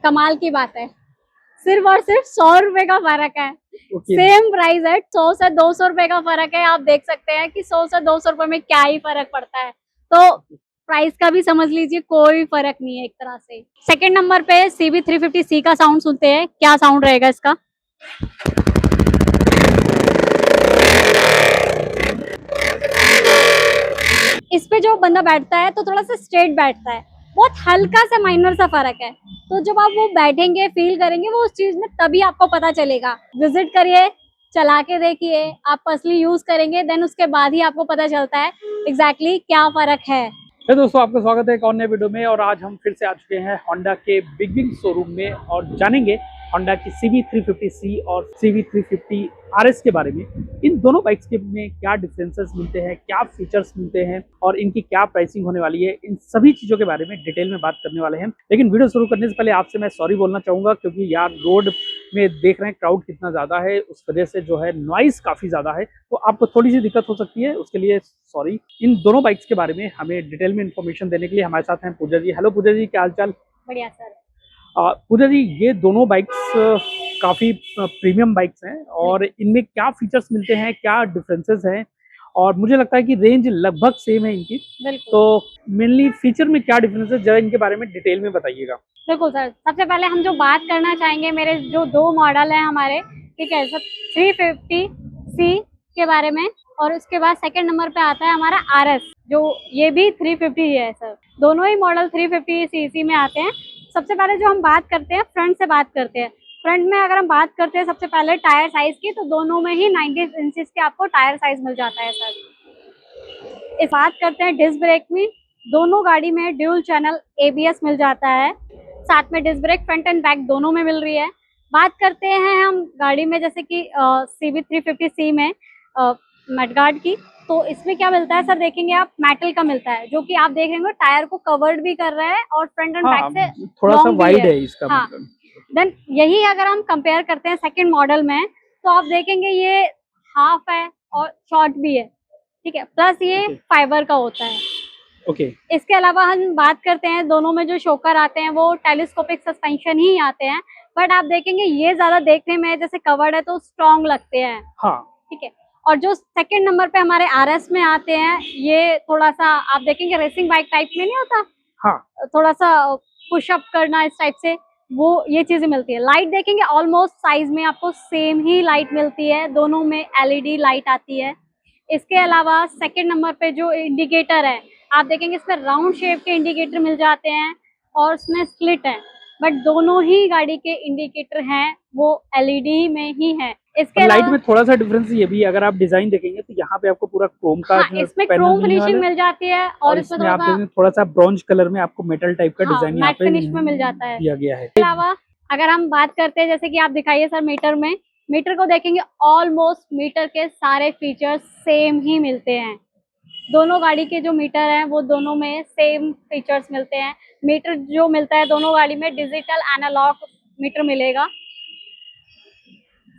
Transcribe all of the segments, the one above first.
कमाल की बात है, सिर्फ और सिर्फ 100 रुपए का फर्क है। सेम प्राइस है, 100 से 200 रुपए का फर्क है। आप देख सकते हैं कि 100 से 200 रुपए में क्या ही फर्क पड़ता है। तो प्राइस का भी समझ लीजिए कोई फर्क नहीं है एक तरह से। सेकंड नंबर पे CB350C का साउंड सुनते हैं, क्या साउंड रहेगा इसका। इस पे जो बंदा बैठता है तो थोड़ा सा स्ट्रेट बैठता है, बहुत हल्का सा माइनर सा फर्क है। तो जब आप वो बैठेंगे फील करेंगे वो उस चीज में, तभी आपको पता चलेगा। विजिट करिए, चला के देखिए, आप पर्सनली यूज करेंगे, देन उसके बाद ही आपको पता चलता है एग्जैक्टली क्या फर्क है। तो दोस्तों आपका स्वागत है एक और नए वीडियो में। और आज हम फिर से आ चुके हैं होंडा के बिग शोरूम में और जानेंगे होंडा की CB350C और CB350 RS के बारे में। इन दोनों बाइक्स के में क्या डिफरेंसेस मिलते हैं, क्या फीचर्स मिलते हैं और इनकी क्या प्राइसिंग होने वाली है, इन सभी चीज़ों के बारे में डिटेल में बात करने वाले हैं। लेकिन वीडियो शुरू करने से पहले आपसे मैं सॉरी बोलना चाहूँगा, क्योंकि यार रोड में देख रहे हैं क्राउड कितना ज़्यादा है, उस वजह से जो है नॉइस काफ़ी ज़्यादा है, तो आपको थोड़ी सी दिक्कत हो सकती है, उसके लिए सॉरी। इन दोनों बाइक्स के बारे में हमें डिटेल में इन्फॉर्मेशन देने के लिए हमारे साथ हैं पूजा जी। हेलो पूजा जी, क्या हाल चाल। बढ़िया सर। पूजा जी, ये दोनों बाइक्स काफ़ी प्रीमियम बाइक्स हैं और इनमें क्या फीचर्स मिलते हैं, क्या डिफरेंसेस हैं, और मुझे लगता है कि रेंज लगभग सेम है इनकी। तो मेनली फीचर में क्या डिफरेंस है, जरा इनके बारे में डिटेल में बताइएगा। बिल्कुल सर, सबसे पहले हम जो बात करना चाहेंगे, मेरे जो दो मॉडल हैं हमारे, ठीक है, सब 350C के बारे में, और उसके बाद सेकंड नंबर पे आता है हमारा RS, जो ये भी 350 है सर। दोनों ही मॉडल 350cc में आते हैं। सबसे पहले जो हम बात करते हैं, फ्रंट से बात करते हैं। फ्रंट में अगर हम बात करते हैं सबसे पहले टायर साइज की, तो दोनों में ही 90 इंचेस के आपको टायर साइज मिल जाता है सर। इस बात करते हैं डिस्क ब्रेक में, दोनों गाड़ी में ड्यूल चैनल ABS मिल जाता है, साथ में disc brake front and back दोनों में मिल रही है। बात करते हैं हम गाड़ी में, जैसे कि CB350C में मडगार्ड की, तो इसमें क्या मिलता है सर, देखेंगे आप मेटल का मिलता है, जो कि आप देख रहे होंगे टायर को कवर्ड भी कर रहा है और फ्रंट एंड बैक से थोड़ा सा वाइड है इसका मतलब। देन यही अगर हम कंपेयर करते हैं सेकंड मॉडल में, तो आप देखेंगे ये हाफ है और शॉर्ट भी है, ठीक है, प्लस ये फाइबर का होता है। इसके अलावा हम बात करते हैं, दोनों में जो शोकर आते हैं वो टेलीस्कोपिक सस्पेंशन ही आते हैं, बट आप देखेंगे ये ज्यादा देखने में जैसे कवर्ड है तो स्ट्रॉन्ग लगते हैं। ठीक है। और जो सेकंड नंबर पे हमारे RS में आते हैं, ये थोड़ा सा आप देखेंगे रेसिंग बाइक टाइप में नहीं होता, थोड़ा सा पुशअप करना इस टाइप से, वो ये चीजें मिलती है। लाइट देखेंगे ऑलमोस्ट साइज में आपको सेम ही लाइट मिलती है, दोनों में LED लाइट आती है। इसके अलावा सेकंड नंबर पे जो इंडिकेटर है, आप देखेंगे इसमें राउंड शेप के इंडिकेटर मिल जाते हैं और उसमें स्प्लिट है, बट दोनों ही गाड़ी के इंडिकेटर हैं वो LED में ही है। इसके लाइट में थोड़ा सा डिफरेंस ये भी, अगर आप डिजाइन देखेंगे तो यहाँ पे आपको पूरा क्रोम का इसमें क्रोम फिनिशिंग मिल जाती है, और इसमें आप देखेंगे थोड़ा सा ब्रॉन्ज कलर में आपको मेटल टाइप का डिजाइन यहाँ पे फिनिश में मिल जाता है दिया गया है। इसके अलावा अगर हम बात करते हैं, जैसे कि आप दिखाइए सर, मीटर में, मीटर को देखेंगे ऑलमोस्ट मीटर के सारे फीचर्स सेम ही मिलते हैं। दोनों गाड़ी के जो मीटर हैं वो दोनों में सेम फीचर्स मिलते हैं। मीटर जो मिलता है दोनों गाड़ी में डिजिटल एनालॉग मीटर मिलेगा।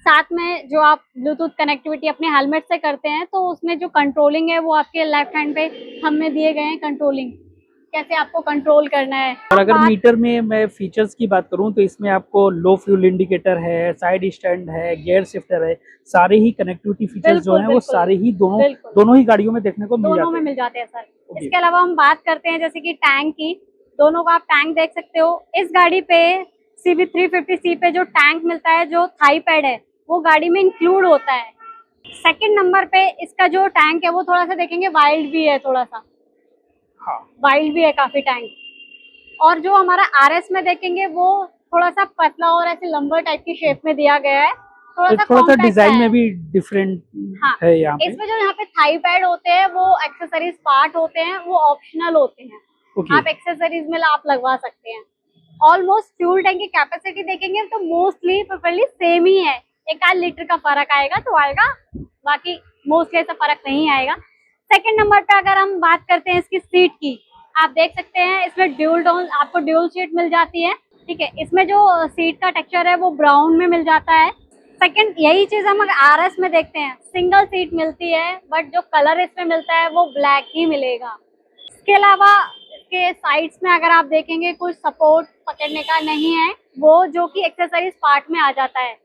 साथ में जो आप ब्लूटूथ कनेक्टिविटी अपने हेलमेट से करते हैं, तो उसमें जो कंट्रोलिंग है वो आपके लेफ्ट हैंड पे हमें दिए गए हैं, कंट्रोलिंग कैसे आपको कंट्रोल करना है। और अगर मीटर में मैं फीचर्स की बात करूं तो इसमें आपको लो फ्यूल इंडिकेटर है, साइड स्टैंड है, गियर शिफ्टर है, सारे ही कनेक्टिविटी फीचर्स जो हैं वो सारे ही दोनों ही गाड़ियों में देखने को मिल जाते हैं सर। इसके अलावा हम बात करते हैं जैसे कि टैंक की, दोनों का आप टैंक देख सकते हो। इस गाड़ी पे CB350C पे जो टैंक मिलता है, जो थाई पैड है, वो गाड़ी में इंक्लूड होता है। सेकंड नंबर पे इसका जो टैंक है वो थोड़ा सा देखेंगे वाइल्ड भी है, थोड़ा सा वाइल्ड भी है काफी टैंक। और जो हमारा RS में देखेंगे वो थोड़ा सा पतला और ऐसे लंबा टाइप की शेप में दिया गया है, थोड़ा सा डिजाइन में भी डिफरेंट है यहाँ पे। इसमें जो यहाँ पे थाई पैड होते हैं वो एक्सेसरीज पार्ट होते हैं, वो ऑप्शनल होते हैं, आप एक्सेसरीज में आप लगवा सकते हैं। ऑलमोस्ट फ्यूल टैंक की कैपेसिटी देखेंगे तो मोस्टली प्रोपरली सेम ही है, 1 लीटर का फर्क आएगा तो आएगा, बाकी मोस्टली ऐसा फर्क नहीं आएगा। सेकंड नंबर पे अगर हम बात करते हैं इसकी सीट की, आप देख सकते हैं इसमें ड्यूल टोन आपको ड्यूल सीट मिल जाती है, ठीक है। इसमें जो सीट का टेक्सचर है वो ब्राउन में मिल जाता है। सेकंड यही चीज हम RS में देखते हैं, सिंगल सीट मिलती है, बट जो कलर इसमें मिलता है वो ब्लैक ही मिलेगा। इसके अलावा इसके साइड्स में अगर आप देखेंगे कुछ सपोर्ट पकड़ने का नहीं है, वो जो कि एक्सेसरीज पार्ट में आ जाता है,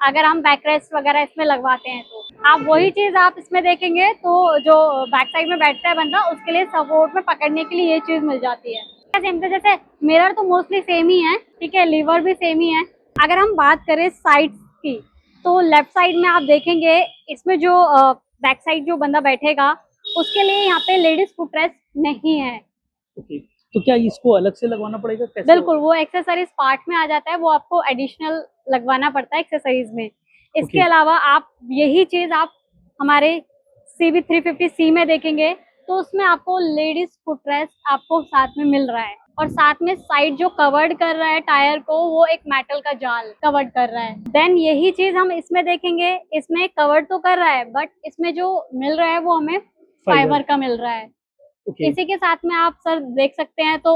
अगर हम बैक रेस्ट वगैरह इसमें लगवाते हैं तो आप वही चीज आप इसमें देखेंगे तो जो बैक साइड में बैठता है बंदा उसके लिए सपोर्ट में पकड़ने के लिए ये चीज मिल जाती है। सेम तो जैसे मिरर तो मोस्टली सेम ही है, ठीक है, लीवर भी सेम ही है। अगर हम बात करें साइड की तो लेफ्ट साइड में आप देखेंगे इसमें जो बैक साइड जो बंदा बैठेगा उसके लिए यहाँ पे लेडीज फुटरेस्ट नहीं है। ओके, तो क्या इसको अलग से लगवाना पड़ेगा, कैसे बिल्कुल, वो एक्सेसरीज पार्ट में आ जाता है, वो आपको एडिशनल लगवाना पड़ता है एक्सेसरीज में। इसके अलावा आप यही चीज आप हमारे CB350C में देखेंगे तो उसमें आपको लेडीज फुटरेस्ट आपको साथ में मिल रहा है, और साथ में साइड जो कवर्ड कर रहा है टायर को वो एक मेटल का जाल कवर्ड कर रहा है। देन यही चीज हम इसमें देखेंगे, इसमें कवर्ड तो कर रहा है बट इसमें जो मिल रहा है वो हमें फाइबर का मिल रहा है। ओके। इसी के साथ में आप सर देख सकते हैं तो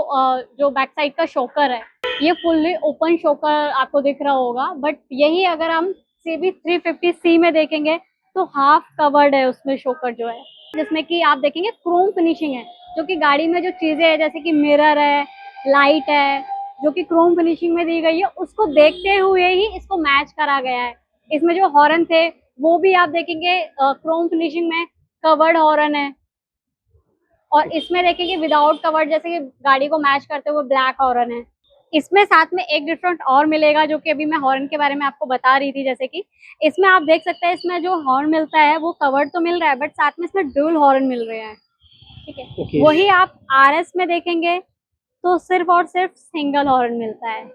जो बैक साइड का शोकर है ये फुल्ली ओपन शोकर आपको दिख रहा होगा, बट यही अगर हम CB350C में देखेंगे तो हाफ कवर्ड है उसमें शोकर जो है, जिसमें कि आप देखेंगे क्रोम फिनिशिंग है, जो कि गाड़ी में जो चीजें है जैसे कि मिरर है, लाइट है, जो कि क्रोम फिनिशिंग में दी गई है, उसको देखते हुए ही इसको मैच करा गया है। इसमें जो हॉर्न थे वो भी आप देखेंगे क्रोम फिनिशिंग में कवर्ड हॉर्न है, और इसमें देखेंगे विदाउट कवर्ड जैसे कि गाड़ी को मैच करते हुए ब्लैक हॉर्न है। इसमें साथ में एक डिफरेंट और मिलेगा जो कि अभी मैं हॉर्न के बारे में आपको बता रही थी, जैसे कि इसमें आप देख सकते हैं इसमें जो हॉर्न मिलता है वो कवर्ड तो मिल रहा है बट साथ में इसमें ड्यूल हॉर्न मिल रहे हैं, ठीक है। Okay. वही आप RS में देखेंगे तो सिर्फ और सिर्फ सिंगल हॉर्न मिलता है।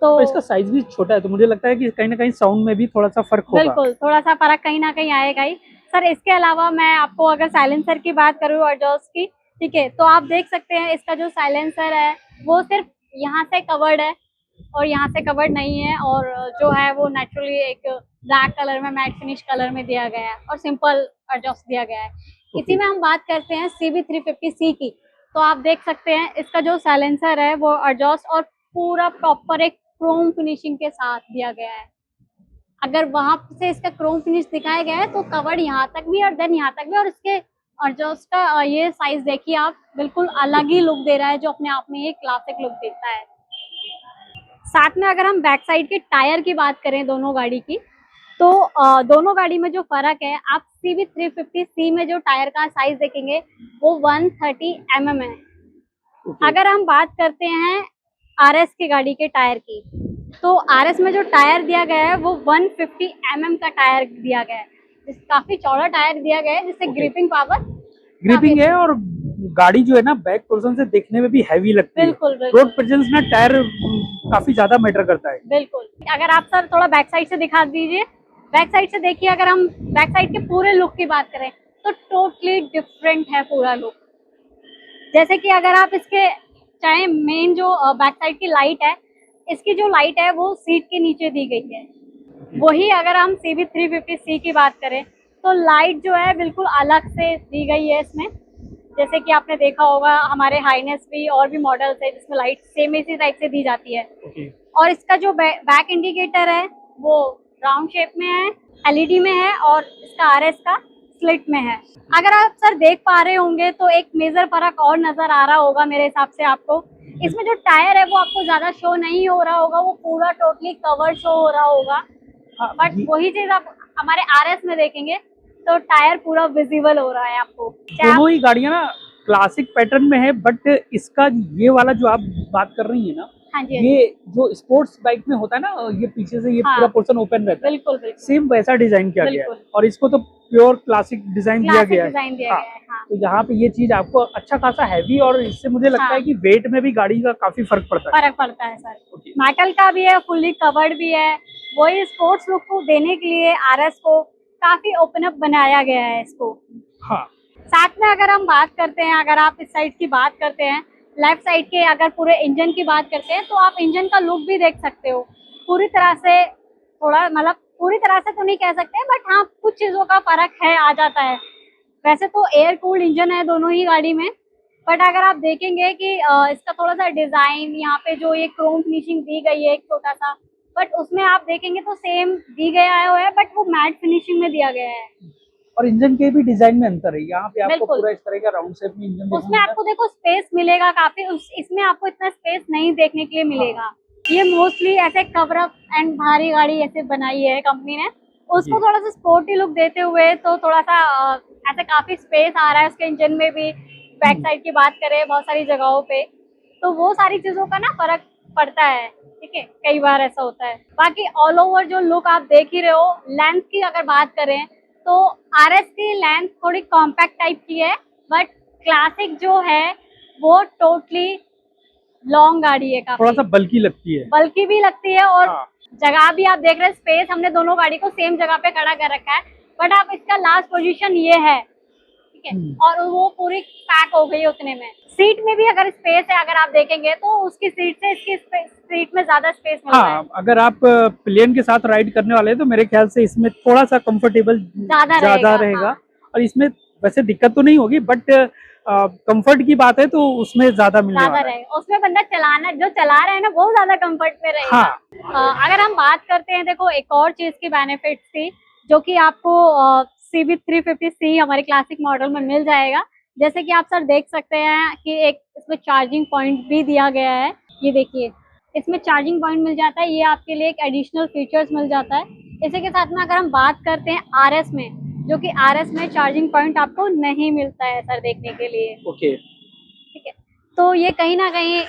तो इसका साइज भी छोटा है तो मुझे लगता है कि कहीं ना कहीं साउंड में भी थोड़ा सा फर्क होगा। बिल्कुल, थोड़ा सा फर्क कहीं ना कहीं आएगा ही सर। इसके अलावा मैं आपको अगर साइलेंसर की बात करूँ एग्जॉस्ट की, ठीक है, तो आप देख सकते हैं इसका जो साइलेंसर है वो सिर्फ यहाँ से कवर्ड है और यहाँ से कवर्ड नहीं है, और जो है वो नेचुरली एक ब्लैक कलर में मैट फिनिश कलर में दिया गया है और सिंपल एग्जॉस्ट दिया गया है। इसी में हम बात करते हैं CB350C की, तो आप देख सकते हैं इसका जो साइलेंसर है वो एग्जॉस्ट और पूरा प्रॉपर एक क्रोम फिनिशिंग के साथ दिया गया है। अगर वहां से इसका क्रोम फिनिश दिखाया गया है तो कवर्ड यहाँ तक भी और देन यहाँ तक भी, और इसके एग्जॉस्ट का ये साइज देखिए आप, बिल्कुल अलग ही लुक दे रहा है जो अपने आप में एक क्लासिक लुक देता है। साथ में अगर हम बैक साइड के टायर की बात करें दोनों गाड़ी की, तो दोनों गाड़ी में जो फर्क है, आप CB350C में जो टायर का साइज देखेंगे वो 130 mm है। अगर हम बात करते हैं RS की गाड़ी के टायर की, तो RS में जो टायर दिया गया है वो 150 mm का टायर दिया गया है, काफी चौड़ा टायर दिया गया है जिससे ग्रिपिंग पावर ग्रिपिंग है, और गाड़ी जो है ना बैक पोर्शन से देखने में भी हैवी लगती है। बिल्कुल बिल्कुल रोड प्रेजेंस में टायर काफी ज्यादा मैटर करता है। बिल्कुल। अगर आप सर थोड़ा बैक साइड से दिखा दीजिए, बैक साइड से देखिए, अगर हम बैक साइड के पूरे लुक की बात करें तो टोटली डिफरेंट है पूरा लुक। जैसे कि अगर आप इसके चाहे मेन जो बैक साइड की लाइट है, इसकी जो लाइट है वो सीट के नीचे दी गई है। वही अगर हम CB350C की बात करें तो लाइट जो है बिल्कुल अलग से दी गई है इसमें। जैसे कि आपने देखा होगा हमारे हाईनेस भी और भी मॉडल्स है जिसमें लाइट सेम इसी टाइप से दी जाती है। और इसका जो बैक इंडिकेटर है वो राउंड शेप में है, LED में है, और इसका RS का स्लिट में है। अगर आप सर देख पा रहे होंगे तो एक मेजर फर्क और नजर आ रहा होगा मेरे हिसाब से आपको। इसमें जो टायर है वो आपको ज्यादा शो नहीं हो रहा होगा, वो पूरा टोटली कवर्ड शो हो रहा होगा, बट वही चीज आप हमारे RS में देखेंगे तो टायर पूरा विजिबल हो रहा है आपको। दोनों ही गाड़ियां ना क्लासिक पैटर्न में है, बट इसका ये वाला जो आप बात कर रही है ना, हाँ जी, ये जो स्पोर्ट्स बाइक में होता है ना, ये पीछे से ये पूरा पोर्शन ओपन रहता है, बिल्कुल बिल्कुल सेम वैसा डिजाइन किया गया है, बिल्कुल। और इसको तो प्योर क्लासिक डिजाइन दिया गया है। डिजाइन दिया गया है, हाँ। तो यहाँ पे ये चीज आपको अच्छा खासा हैवी, और इससे मुझे लगता है कि वेट में भी गाड़ी का काफी फर्क पड़ता है। फर्क पड़ता है सर, मेटल का भी है, फुल्ली कवर्ड भी है। वही स्पोर्ट्स लुक को देने के लिए RS को काफी ओपन अप बनाया गया है इसको। हाँ। साथ में अगर हम बात करते हैं, अगर आप इस साइड की बात करते हैं, लेफ्ट साइड के अगर पूरे इंजन की बात करते हैं तो आप इंजन का लुक भी देख सकते हो। पूरी तरह से थोड़ा मतलब पूरी तरह से तो नहीं कह सकते, बट हाँ कुछ चीजों का फर्क है, आ जाता है। वैसे तो एयर कूल्ड इंजन है दोनों ही गाड़ी में, बट अगर आप देखेंगे कि इसका थोड़ा सा डिजाइन, यहाँ पे जो ये क्रोम फिनिशिंग दी गई है एक छोटा सा, बट उसमें आप देखेंगे तो सेम दी गया है, बट वो मैट फिनिशिंग में दिया गया है। और इंजन के भी डिजाइन में अंतर है, यहाँ पे आपको बिल्कुल। पूरा इस तरह का राउंड शेप में इंजन उसमें आपको देखो स्पेस मिलेगा काफी, इसमें आपको इतना स्पेस नहीं देखने के लिए मिलेगा। ये मोस्टली ऐसे कवर अप एंड भारी गाड़ी ऐसे बनाई है कंपनी ने, उसको थोड़ा सा स्पोर्टी लुक देते हुए, तो थोड़ा सा ऐसे काफी स्पेस आ रहा है उसके इंजन में भी। बैक साइड की बात करें बहुत सारी जगहों पे, तो वो सारी चीजों का ना फर्क पड़ता है। ठीक है, कई बार ऐसा होता है। बाकी ऑल ओवर जो लुक आप देख ही रहे हो, लेंथ की अगर बात करें तो आरएस की लेंथ थोड़ी कॉम्पैक्ट टाइप की है, बट क्लासिक जो है वो टोटली लॉन्ग गाड़ी है, थोड़ा सा काफी बल्की लगती है। बल्कि भी लगती है। और हाँ। जगह भी आप देख रहे हैं, स्पेस हमने दोनों गाड़ी को सेम जगह पे खड़ा कर रखा है, बट आप इसका लास्ट पोजीशन ये है, ठीक है, और वो पूरी पैक हो गई है उतने में। सीट में भी अगर स्पेस है, अगर आप देखेंगे तो उसकी सीट से इसकी सीट में ज्यादा स्पेस मिल रहा है। हाँ, अगर आप प्लेन के साथ राइड करने वाले हैं तो मेरे ख्याल से इसमें थोड़ा सा कंफर्टेबल ज्यादा रहेगा। हाँ। और इसमें वैसे दिक्कत तो नहीं होगी, बट कंफर्ट की बात है तो उसमें ज्यादा मिलने ज्यादा वाला है। रहेगा उसमें, बंदा चलाना जो चला रहा है ना वो ज्यादा कंफर्ट में रहेगा। हाँ। अगर हम बात करते हैं, देखो एक और चीज की बेनिफिट थी जो कि आपको CB350C हमारे क्लासिक मॉडल में मिल जाएगा। जैसे कि आप सर देख सकते हैं कि एक इसमें चार्जिंग पॉइंट भी दिया गया है। ये देखिए, इसमें चार्जिंग पॉइंट मिल जाता है, ये आपके लिए एक एडिशनल फीचर्स मिल जाता है। इसी के साथ में अगर हम बात करते हैं आरएस में, जो कि आरएस में चार्जिंग पॉइंट आपको नहीं मिलता है सर देखने के लिए। ओके। ठीक है, तो ये कहीं ना कहीं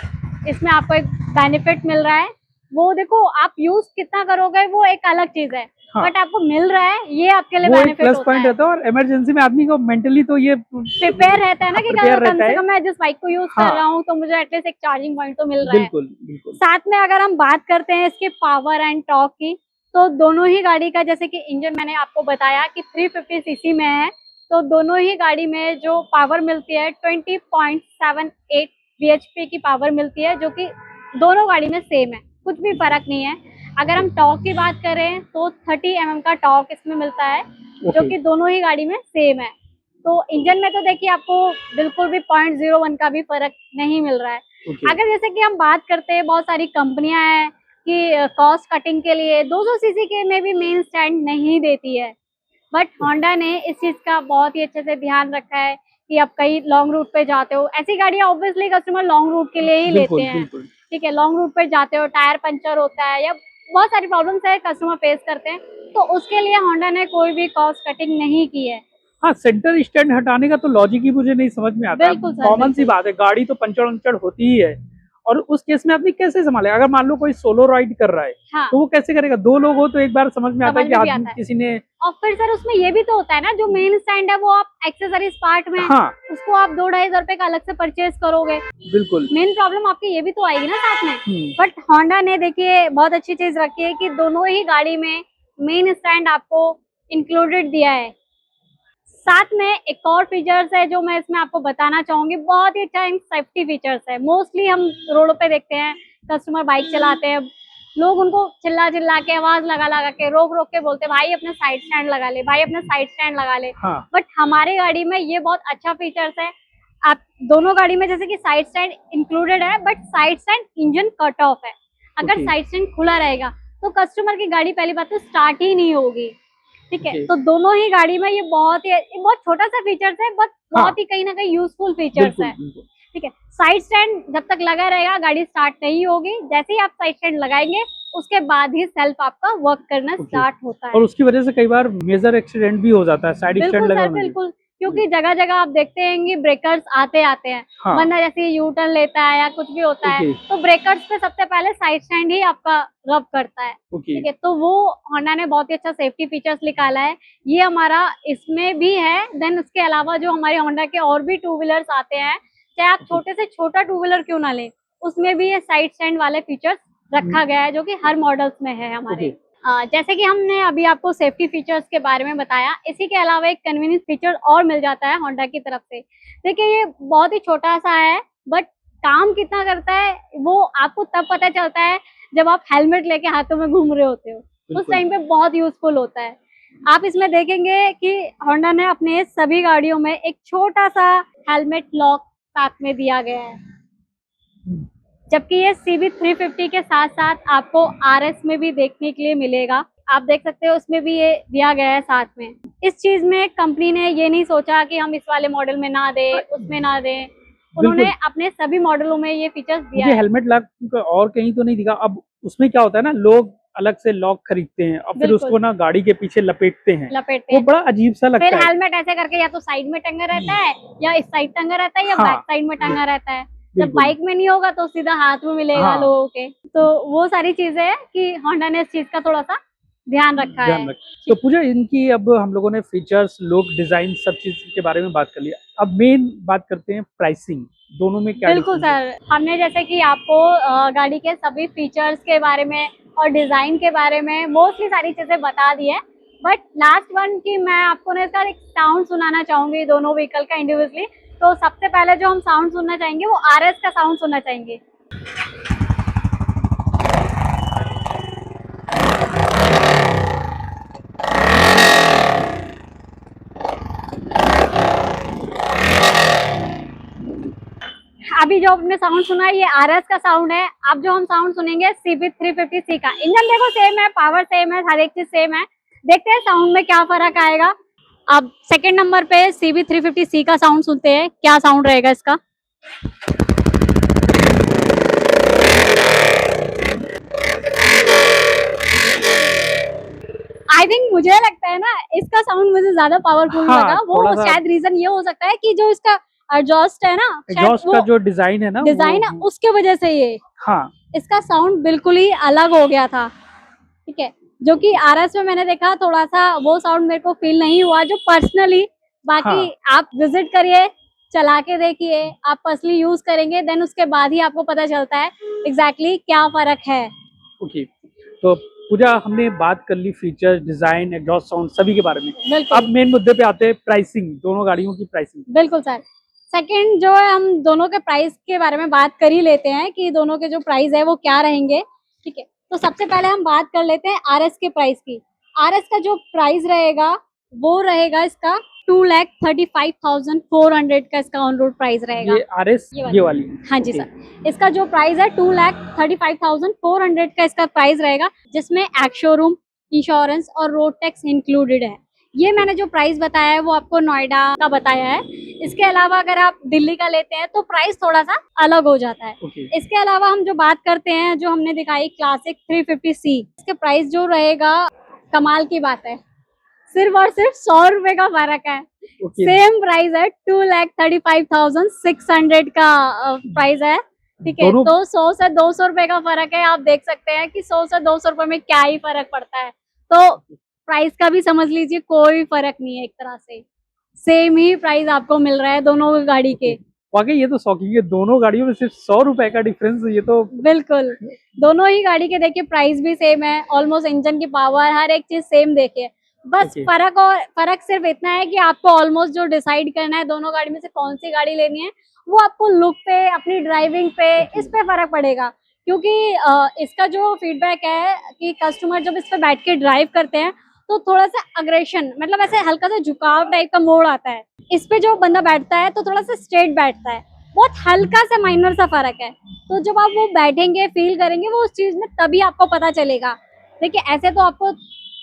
इसमें आपको एक बेनिफिट मिल रहा है। वो देखो आप यूज कितना करोगे वो एक अलग चीज है, हाँ। बट आपको मिल रहा है, ये आपके लिए वो एक बेनिफिट प्लस होता पॉइंट है। रहता है, और इमरजेंसी में आदमी को मेंटली तो ये प्रिपेयर रहता है ना कि प्रिपेयर कम रहता से है। कम मैं जिस बाइक को यूज हाँ। कर रहा हूँ तो मुझे एटलीस्ट एक चार्जिंग पॉइंट तो मिल रहा है। बिल्कुल बिल्कुल। साथ में अगर हम बात करते हैं इसके पावर एंड टॉर्क की, तो दोनों ही गाड़ी का, जैसे कि इंजन मैंने आपको बताया कि 350cc में है, तो दोनों ही गाड़ी में जो पावर मिलती है 20.78 bhp की पावर मिलती है, जो कि दोनों गाड़ी में सेम है, कुछ भी फर्क नहीं है। अगर हम टॉर्क की बात करें तो 30 mm का टॉर्क इसमें मिलता है, जो कि दोनों ही गाड़ी में सेम है। तो इंजन में तो देखिए आपको बिल्कुल भी 0.01 का भी फर्क नहीं मिल रहा है। अगर जैसे कि हम बात करते हैं, बहुत सारी कंपनियां हैं कि कॉस्ट कटिंग के लिए 200cc के में भी मेन स्टैंड नहीं देती है, बट होंडा ने इस चीज का बहुत ही अच्छे से ध्यान रखा है कि आप कहीं लॉन्ग रूट पे जाते हो, ऐसी गाड़ियां ऑब्वियसली कस्टमर लॉन्ग रूट के लिए ही लेते हैं। ठीक है, लॉन्ग रूट पे जाते हो, टायर पंचर होता है या बहुत सारी प्रॉब्लम्स है कस्टमर फेस करते हैं, तो उसके लिए होंडा ने कोई भी कॉस्ट कटिंग नहीं की है। हाँ, सेंटर स्टैंड हटाने का तो लॉजिक ही मुझे नहीं समझ में आता। बिल्कुल सर, कॉमन सी बिल्कुल। बात है, गाड़ी तो पंचर वंचर होती ही है, और उस केस में आदमी कैसे संभालेगा? अगर मान लो कोई सोलो राइड कर रहा है, हाँ। तो वो कैसे करेगा? दो लोग हो तो एक बार समझ में आता है समझ कि में भी आदमी आता है। किसी ने। और फिर सर उसमें ये भी तो होता है ना, जो मेन स्टैंड है वो आप एक्सेसरीज पार्ट में, हाँ। उसको आप 2-2.5 रुपए का अलग से परचेज करोगे। बिल्कुल। मेन प्रॉब्लम आपकी ये भी तो आएगी ना साथ में। बट होंडा ने देखिए बहुत अच्छी चीज रखी है कि दोनों ही गाड़ी में मेन स्टैंड आपको इंक्लूडेड दिया है। साथ में एक और फीचर्स है जो मैं इसमें आपको बताना चाहूंगी, बहुत ही अच्छा सेफ्टी फीचर्स है। मोस्टली हम रोडों पे देखते हैं कस्टमर बाइक चलाते हैं, लोग उनको चिल्ला चिल्ला के, आवाज लगा लगा के, रोक रोक के बोलते हैं भाई अपना साइड स्टैंड लगा ले, भाई अपना साइड स्टैंड लगा ले। हाँ। बट हमारी गाड़ी में ये बहुत अच्छा फीचर्स है। आप दोनों गाड़ी में जैसे कि साइड स्टैंड इंक्लूडेड है, but side stand engine cut off है। अगर साइड स्टैंड खुला रहेगा तो कस्टमर की गाड़ी पहली बात तो स्टार्ट ही नहीं होगी। ठीक है, तो दोनों ही गाड़ी में ये बहुत छोटा सा फीचर्स है, बट बहुत ही कहीं ना कहीं यूजफुल फीचर्स है। ठीक है, साइड स्टैंड जब तक लगा रहेगा गाड़ी स्टार्ट नहीं होगी, जैसे ही आप साइड स्टैंड लगाएंगे उसके बाद ही सेल्फ आपका वर्क करना स्टार्ट होता है। और उसकी वजह से कई बार मेजर एक्सीडेंट भी हो जाता है साइड स्टैंड लगाने में। बिल्कुल, क्योंकि जगह जगह आप देखते हैं कि ब्रेकर्स आते हैं। हाँ। बंदा जैसे यू टर्न लेता है या कुछ भी होता है, तो ब्रेकर्स पे सबसे पहले साइड स्टैंड ही आपका रब करता है। ठीक है, तो वो होंडा ने बहुत ही अच्छा सेफ्टी फीचर्स निकाला है, ये हमारा इसमें भी है। देन उसके अलावा जो हमारे होंडा के और भी टू व्हीलर्स आते हैं, चाहे आप छोटे से छोटा टू व्हीलर क्यों ना लें, उसमें भी ये साइड स्टैंड वाले फीचर्स रखा गया है, जो कि हर मॉडल्स में है हमारे। जैसे कि हमने अभी आपको सेफ्टी फीचर्स के बारे में बताया, इसी के अलावा एक कन्वीनियंस फीचर और मिल जाता है होंडा की तरफ से। देखिए ये बहुत ही छोटा सा है, बट काम कितना करता है वो आपको तब पता चलता है जब आप हेलमेट लेके हाथों में घूम रहे होते हो, उस टाइम पे बहुत यूजफुल होता है। आप इसमें देखेंगे कि होंडा ने अपने सभी गाड़ियों में एक छोटा सा हेलमेट लॉक साथ में दिया गया है, जबकि ये CB350 के साथ साथ आपको RS में भी देखने के लिए मिलेगा। आप देख सकते हो उसमें भी ये दिया गया है साथ में। इस चीज में कंपनी ने ये नहीं सोचा कि हम इस वाले मॉडल में ना दें, उसमें ना दें, उन्होंने अपने सभी मॉडलों में ये फीचर्स दिया मुझे है। हेलमेट लॉक और कहीं तो नहीं दिखा। अब उसमें क्या होता है ना, लोग अलग से लॉक खरीदते हैं और फिर बिल्कुल। उसको ना गाड़ी के पीछे लपेटते हैं, लपेटते वो हैं, बड़ा अजीब सा फिर लगता है। हेलमेट ऐसे करके या तो साइड में टंगा रहता है या इस साइड टंगा रहता है या हाँ, बैक साइड में टंगा रहता है। जब बिल्कुल। बाइक में नहीं होगा तो सीधा हाथ में मिलेगा हाँ। लोगों के। तो वो सारी चीजें हैं कि होंडा ने इस चीज का थोड़ा सा ध्यान रखा है। ध्यान रख। तो पूजा, इनकी अब हम लोगों ने फीचर्स, लुक, डिजाइन सब चीज के बारे में बात कर लिया। अब मेन बात करते हैं प्राइसिंग, दोनों में क्या बिल्कुल डिफरेंस है? सर, हमने जैसे कि आपको गाड़ी के सभी फीचर्स के बारे में और डिजाइन के बारे में मोस्टली सारी चीजें बता दी है। बट लास्ट वन की मैं आपको ना इसका एक साउंड सुनाना चाहूंगी दोनों व्हीकल का इंडिविजुअली। तो सबसे पहले जो हम साउंड सुनना चाहेंगे वो आरएस का साउंड सुनना चाहेंगे। अभी जो आपने साउंड सुना है ये आरएस का साउंड है। अब जो हम साउंड सुनेंगे CB 350C का। इंजन देखो सेम है, पावर सेम है, हर एक चीज सेम है। देखते हैं साउंड में क्या फर्क आएगा। अब सेकंड नंबर पे CB 350C का साउंड सुनते हैं, क्या साउंड रहेगा इसका। आई थिंक मुझे लगता है ना इसका साउंड मुझे ज्यादा पावरफुल हाँ, लगा। वो थोड़ा सा शायद रीजन ये हो सकता है कि जो इसका एग्जॉस्ट है ना, शायद एग्जॉस्ट का वो जो डिजाइन है ना, डिजाइन है उसके वजह से ये हाँ, इसका साउंड बिल्कुल ही अलग हो गया था। ठीक है, जो कि आरएस में मैंने देखा थोड़ा सा वो साउंड मेरे को फील नहीं हुआ जो पर्सनली। बाकी हाँ। आप विजिट करिए, चला के देखिए, आप पर्सनली यूज करेंगे देन उसके बाद ही आपको पता चलता है एग्जैक्टली क्या फर्क है। ओके, तो पूजा, हमने बात कर ली फीचर, डिजाइन, एग्जॉस्ट साउंड सभी के बारे में। बिल्कुल। अब मेन मुद्दे पे आते हैं, प्राइसिंग, दोनों गाड़ियों की प्राइसिंग। बिल्कुल सर, सेकंड जो है हम दोनों के प्राइस के बारे में बात कर ही लेते हैं कि दोनों के जो प्राइस है वो क्या रहेंगे। ठीक है, तो सबसे पहले हम बात कर लेते हैं आरएस के प्राइस की। आरएस का जो प्राइस रहेगा वो रहेगा इसका 2,35,400 का इसका ऑन रोड प्राइस रहेगा। ये आरएस, ये वाली? हाँ जी ओके। सर, इसका जो प्राइस है 2,35,400 का इसका प्राइस रहेगा, जिसमें एक्स शोरूम, इंश्योरेंस और रोड टैक्स इंक्लूडेड है। ये मैंने जो प्राइस बताया है वो आपको नोएडा का बताया है। इसके अलावा अगर आप दिल्ली का लेते हैं तो प्राइस थोड़ा सा अलग हो जाता है। ओके। इसके अलावा हम जो बात करते हैं, जो हमने दिखाई क्लासिक 350C, इसके प्राइस जो रहेगा, कमाल की बात है, सिर्फ और सिर्फ 100 रुपए का फर्क है। ओके। सेम प्राइस है, 2,35,600 का प्राइस है। ठीक है, दोनों तो 100 से 200 रुपए का फर्क है। आप देख सकते हैं कि 100 से 200 रुपए में क्या ही फर्क पड़ता है। तो प्राइस का भी समझ लीजिए कोई फर्क नहीं है, एक तरह से सेम ही प्राइस आपको मिल रहा है दोनों गाड़ी के। वाकई ये तो शॉकिंग है, दोनों गाड़ियों में सिर्फ 100 रुपए का डिफरेंस, ये तो बिल्कुल, दोनों ही गाड़ी के देखिए प्राइस भी सेम है, ऑलमोस्ट इंजन की पावर हर एक चीज सेम देखिए। बस Okay. फर्क सिर्फ इतना है कि आपको ऑलमोस्ट जो डिसाइड करना है दोनों गाड़ी में से कौन सी गाड़ी लेनी है, वो आपको लुक पे, अपनी ड्राइविंग पे, इस पे फर्क पड़ेगा। क्योंकि इसका जो फीडबैक है कि कस्टमर जब इस पे बैठ के ड्राइव करते हैं तो थोड़ा सा अग्रेशन, मतलब ऐसे हल्का सा झुकाव टाइप का मोड़ आता है। इस पे जो बंदा बैठता है तो थोड़ा सा स्ट्रेट बैठता है, बहुत हल्का सा माइनर सा फर्क है। तो जब आप वो बैठेंगे, फील करेंगे वो उस चीज में, तभी आपको पता चलेगा। देखिए ऐसे तो आपको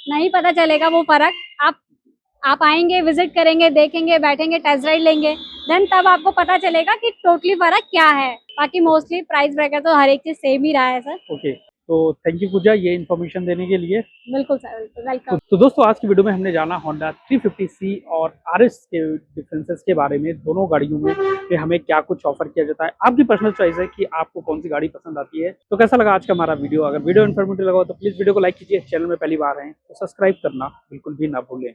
नहीं पता चलेगा वो फर्क। आप आएंगे, विजिट करेंगे, देखेंगे, बैठेंगे, टेस्ट राइड लेंगे, देन तब आपको पता चलेगा कि टोटली फर्क क्या है। बाकी मोस्टली प्राइस ब्रेकर तो हर एक चीज सेम ही रहा है सर। ओके। तो थैंक यू पूजा ये इन्फॉर्मेशन देने के लिए। बिल्कुल सर, वेलकम। तो दोस्तों, आज की वीडियो में हमने जाना होंडा 350C और आरएस के डिफरेंसेस के बारे में, दोनों गाड़ियों में कि हमें क्या कुछ ऑफर किया जाता है। आपकी पर्सनल चॉइस है कि आपको कौन सी गाड़ी पसंद आती है। तो कैसा लगा आज का हमारा वीडियो? अगर वीडियो इन्फॉर्मेटिव लगा तो प्लीज वीडियो को लाइक कीजिए, चैनल में पहली बार हैं तो सब्सक्राइब करना बिल्कुल भी ना भूलें।